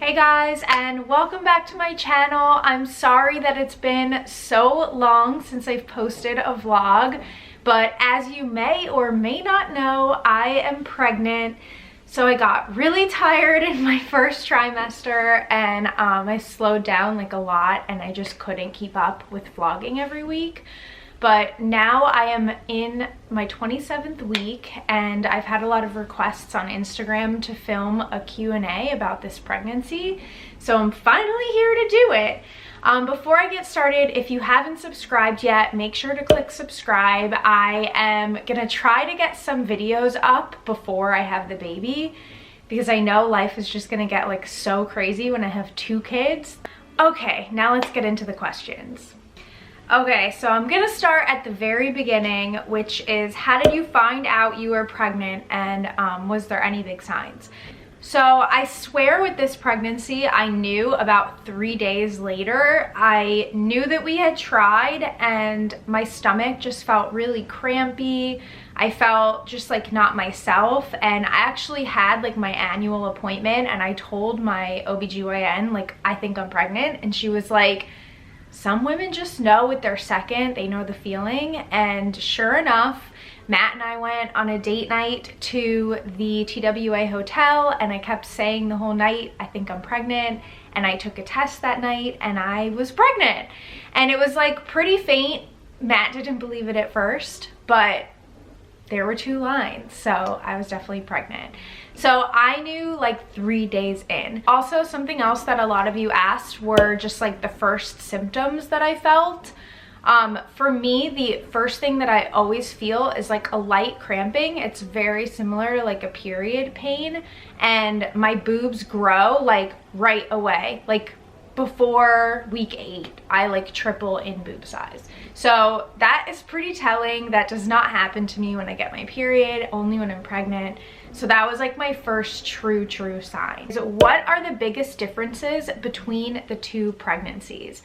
Hey guys, and welcome back to my channel. I'm sorry that it's been so long since I've posted a vlog, but as you may or may not know, I am pregnant. So I got really tired in my first trimester and I slowed down like a lot and I just couldn't keep up with vlogging every week. But now I am in my 27th week and I've had a lot of requests on Instagram to film a Q&A about this pregnancy. So I'm finally here to do it. Before I get started, if you haven't subscribed yet, make sure to click subscribe. I am gonna try to get some videos up before I have the baby because I know life is just gonna get like so crazy when I have 2 kids. Okay, now let's get into the questions. Okay, so I'm gonna start at the very beginning, which is how did you find out you were pregnant and was there any big signs? So I swear with this pregnancy, I knew about 3 days later. I knew that we had tried and my stomach just felt really crampy. I felt just like not myself, and I actually had like my annual appointment and I told my OBGYN like, I think I'm pregnant, and she was like, some women just know with their second, they know the feeling. And sure enough, Matt and I went on a date night to the TWA hotel and I kept saying the whole night, I think I'm pregnant. And I took a test that night and I was pregnant. And it was like pretty faint. Matt didn't believe it at first, but there were 2 lines, so I was definitely pregnant. So I knew like 3 days in. Also, something else that a lot of you asked were just like the first symptoms that I felt. For me, the first thing that I always feel is like a light cramping. It's very similar to like a period pain, and my boobs grow like right away. Like before week 8, I like triple in boob size. So that is pretty telling. That does not happen to me when I get my period, only when I'm pregnant. So that was like my first true sign. So what are the biggest differences between the 2 pregnancies?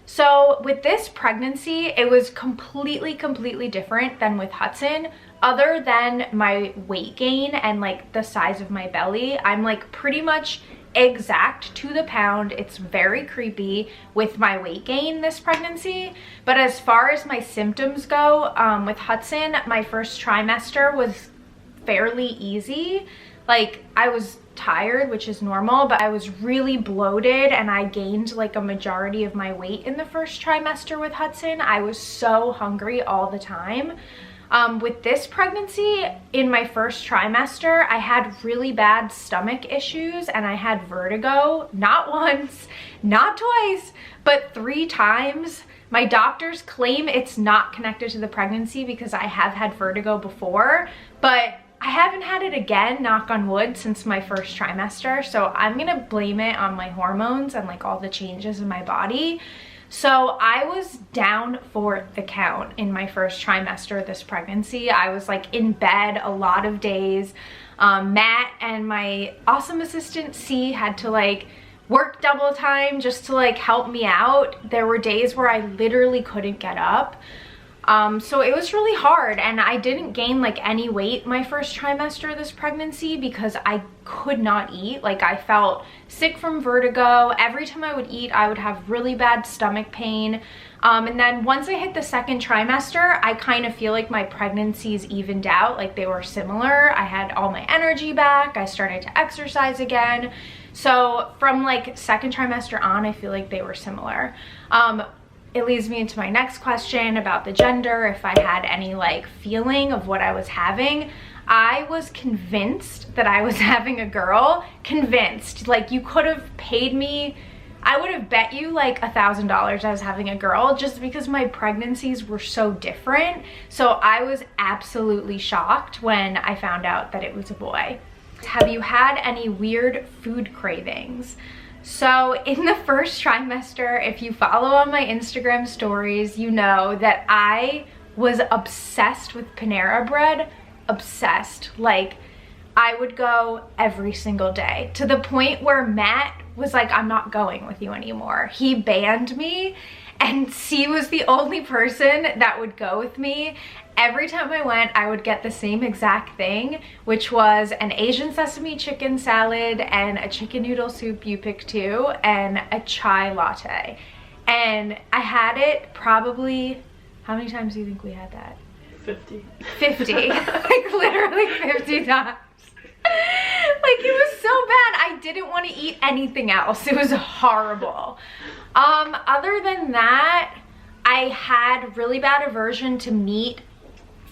So with this pregnancy, it was completely different than with Hudson. Other than my weight gain and like the size of my belly, I'm like pretty much exact to the pound. It's very creepy with my weight gain this pregnancy. But as far as my symptoms go, with Hudson, my first trimester was fairly easy. Like I was tired, which is normal, but I was really bloated and I gained like a majority of my weight in the first trimester with Hudson. I was so hungry all the time. With this pregnancy, in my first trimester, I had really bad stomach issues and I had vertigo, not once, not twice, but 3 times. My doctors claim it's not connected to the pregnancy because I have had vertigo before, but I haven't had it again, knock on wood, since my first trimester. So I'm gonna blame it on my hormones and like all the changes in my body. So I was down for the count in my first trimester of this pregnancy. I was like in bed a lot of days. Matt and my awesome assistant C had to like work double time just to like help me out. There were days where I literally couldn't get up. So it was really hard, and I didn't gain like any weight my first trimester of this pregnancy because I could not eat. Like I felt sick from vertigo. Every time I would eat, I would have really bad stomach pain. And then once I hit the second trimester, I kind of feel like my pregnancies evened out, like they were similar. I had all my energy back. I started to exercise again. So from like second trimester on, I feel like they were similar. It leads me into my next question about the gender, if I had any like feeling of what I was having. I was convinced that I was having a girl. Convinced. Like you could have paid me, I would have bet you like $1,000 I was having a girl, just because my pregnancies were so different. So I was absolutely shocked when I found out that it was a boy. Have you had any weird food cravings? So in the first trimester, if you follow on my Instagram stories, you know that I was obsessed with Panera bread. Obsessed. Like I would go every single day, to the point where Matt was like, I'm not going with you anymore. He banned me, and C was the only person that would go with me. every time I went, I would get the same exact thing, which was an Asian sesame chicken salad and a chicken noodle soup, you pick two, and a chai latte. And I had it probably, how many times do you think we had that? 50. 50, like literally 50 times. Like, it was so bad. I didn't want to eat anything else. It was horrible. Other than that, I had really bad aversion to meat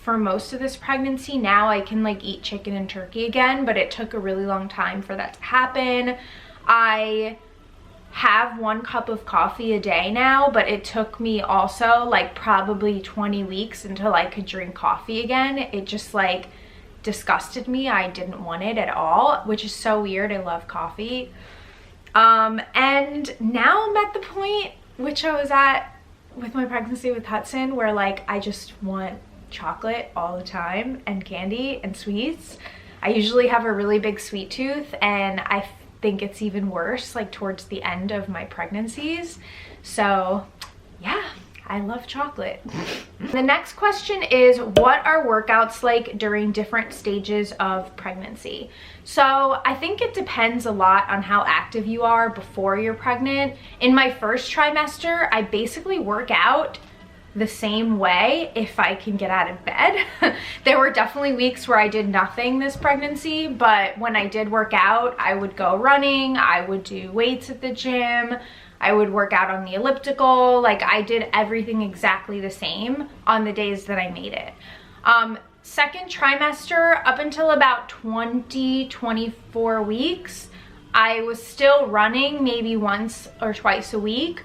for most of this pregnancy. Now I can like eat chicken and turkey again, but it took a really long time for that to happen. I have 1 cup of coffee a day now, but it took me also like probably 20 weeks until I could drink coffee again. It just like disgusted me. I didn't want it at all, which is so weird. I love coffee. And now I'm at the point which I was at with my pregnancy with Hudson, where like I just want chocolate all the time and candy and sweets. I usually have a really big sweet tooth, and I think it's even worse like towards the end of my pregnancies. So yeah, I love chocolate. The next question is, what are workouts like during different stages of pregnancy? So I think it depends a lot on how active you are before you're pregnant. In my first trimester, I basically work out the same way if I can get out of bed. There were definitely weeks where I did nothing this pregnancy, but when I did work out, I would go running, I would do weights at the gym, I would work out on the elliptical. Like, I did everything exactly the same on the days that I made it. Second trimester, up until about 24 weeks, I was still running maybe once or twice a week.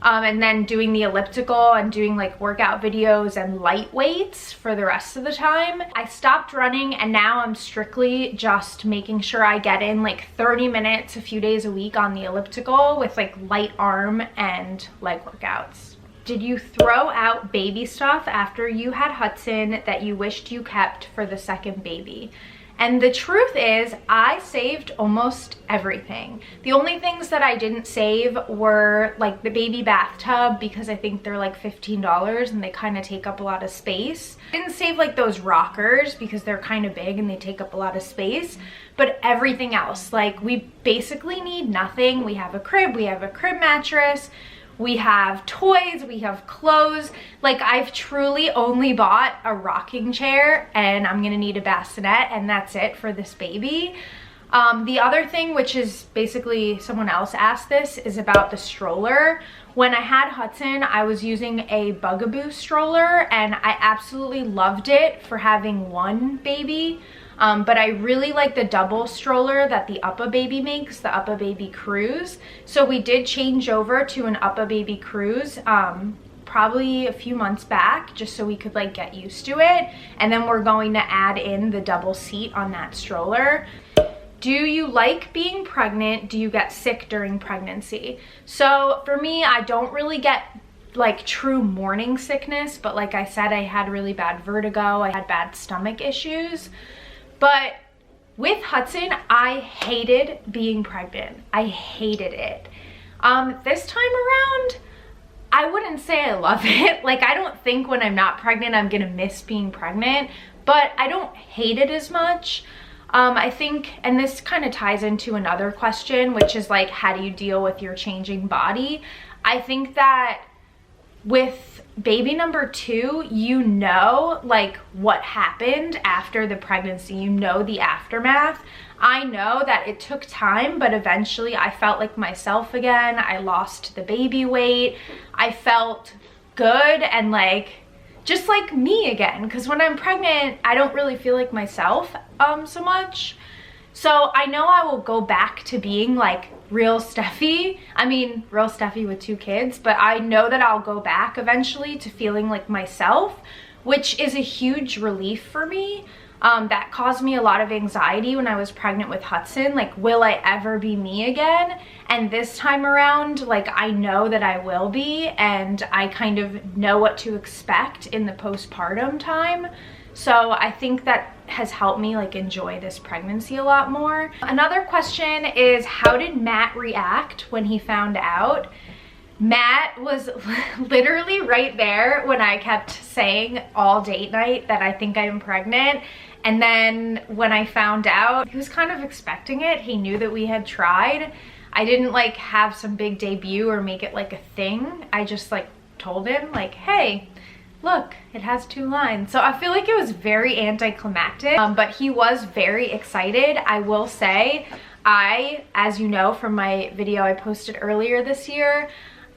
And then doing the elliptical and doing like workout videos and light weights for the rest of the time. I stopped running, and now I'm strictly just making sure I get in like 30 minutes a few days a week on the elliptical with like light arm and leg workouts. Did you throw out baby stuff after you had Hudson that you wished you kept for the second baby? And the truth is, I saved almost everything. The only things that I didn't save were like the baby bathtub, because I think they're like $15 and they kind of take up a lot of space. I didn't save like those rockers because they're kind of big and they take up a lot of space. But everything else, like, we basically need nothing. We have a crib mattress, we have toys, we have clothes. Like, I've truly only bought a rocking chair, and I'm gonna need a bassinet, and that's it for this baby. The other thing, which is basically, someone else asked this, is about the stroller. When I had Hudson, I was using a Bugaboo stroller, and I absolutely loved it for having one baby. But I really like the double stroller that the Uppa Baby makes, the Uppa Baby Cruise. So we did change over to an Uppa Baby Cruise probably a few months back, just so we could like get used to it. And then we're going to add in the double seat on that stroller. Do you like being pregnant? Do you get sick during pregnancy? So for me, I don't really get like true morning sickness, but like I said, I had really bad vertigo, I had bad stomach issues. But with Hudson, I hated being pregnant. I hated it. This time around, I wouldn't say I love it. Like, I don't think when I'm not pregnant, I'm gonna miss being pregnant, but I don't hate it as much. I think, and this kind of ties into another question, which is like, how do you deal with your changing body? I think that with baby number 2, you know like what happened after the pregnancy, you know the aftermath. I know that it took time, but eventually I felt like myself again. I lost the baby weight. I felt good and like just like me again, because when I'm pregnant, I don't really feel like myself so much. So I know I will go back to being like real Steffi. I mean, real Steffi with 2 kids, but I know that I'll go back eventually to feeling like myself, which is a huge relief for me. That caused me a lot of anxiety when I was pregnant with Hudson. Like, will I ever be me again? And this time around, like, I know that I will be, and I kind of know what to expect in the postpartum time. So I think that has helped me like enjoy this pregnancy a lot more. Another question is, how did Matt react when he found out? Matt was literally right there when I kept saying all date night that I think I'm pregnant. And then when I found out, he was kind of expecting it. He knew that we had tried. I didn't like have some big debut or make it like a thing. I just like told him like, hey, look, it has 2 lines. So I feel like it was very anticlimactic, but he was very excited. I will say, as you know from my video I posted earlier this year,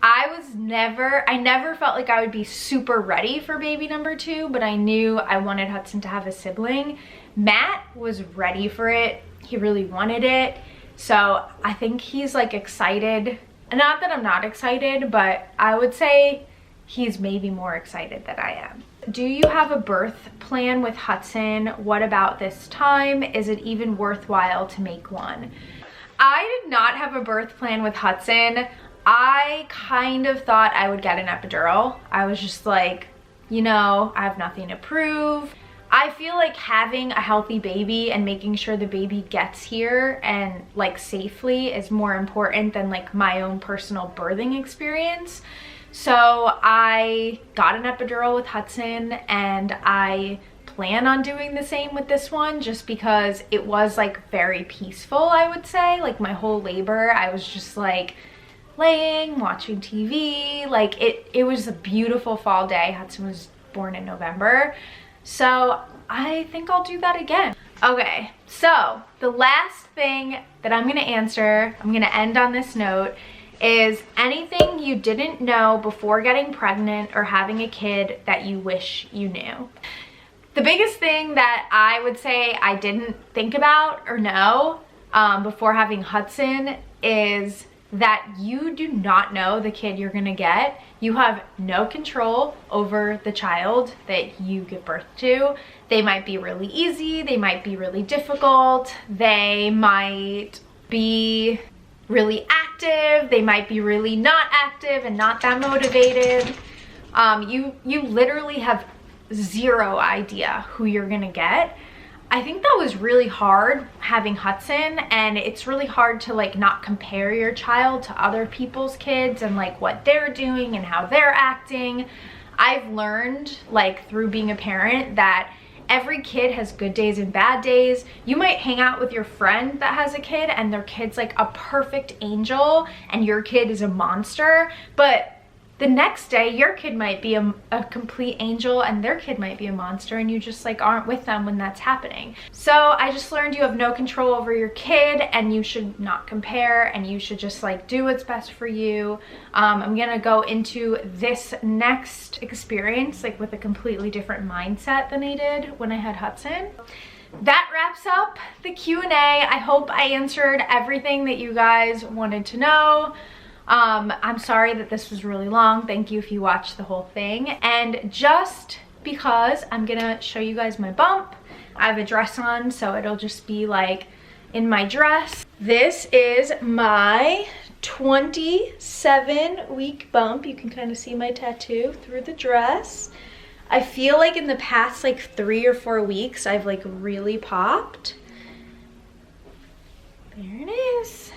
I never felt like I would be super ready for baby number 2, but I knew I wanted Hudson to have a sibling. Matt was ready for it. He really wanted it. So I think he's like excited. Not that I'm not excited, but I would say he's maybe more excited than I am. Do you have a birth plan with Hudson? What about this time? Is it even worthwhile to make one? I did not have a birth plan with Hudson. I kind of thought I would get an epidural. I was just like, you know, I have nothing to prove. I feel like having a healthy baby and making sure the baby gets here and like safely is more important than like my own personal birthing experience. So I got an epidural with Hudson, and I plan on doing the same with this one just because it was like very peaceful, I would say. Like my whole labor, I was just like laying, watching TV. Like it was a beautiful fall day. Hudson was born in November. So I think I'll do that again. Okay, so the last thing that I'm gonna answer, I'm gonna end on this note, is anything you didn't know before getting pregnant or having a kid that you wish you knew. The biggest thing that I would say I didn't think about or know before having Hudson is that you do not know the kid you're gonna get. You have no control over the child that you give birth to. They might be really easy, they might be really difficult, they might be really active, they might be really not active and not that motivated. You literally have zero idea who you're gonna get. I think that was really hard having Hudson, and it's really hard to like not compare your child to other people's kids and like what they're doing and how they're acting. I've learned like through being a parent that every kid has good days and bad days. You might hang out with your friend that has a kid and their kid's like a perfect angel and your kid is a monster, but the next day your kid might be a complete angel and their kid might be a monster, and you just like aren't with them when that's happening. So I just learned you have no control over your kid and you should not compare, and you should just like do what's best for you. I'm gonna go into this next experience like with a completely different mindset than I did when I had Hudson. That wraps up the Q&A. I hope I answered everything that you guys wanted to know. I'm sorry that this was really long. Thank you if you watched the whole thing. And just because I'm gonna show you guys my bump, I have a dress on, so it'll just be like in my dress. This is my 27-week bump. You can kind of see my tattoo through the dress. I feel like in the past like 3 or 4 weeks, I've like really popped. There it is.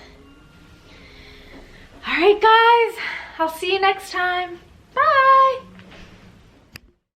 All right, guys, I'll see you next time.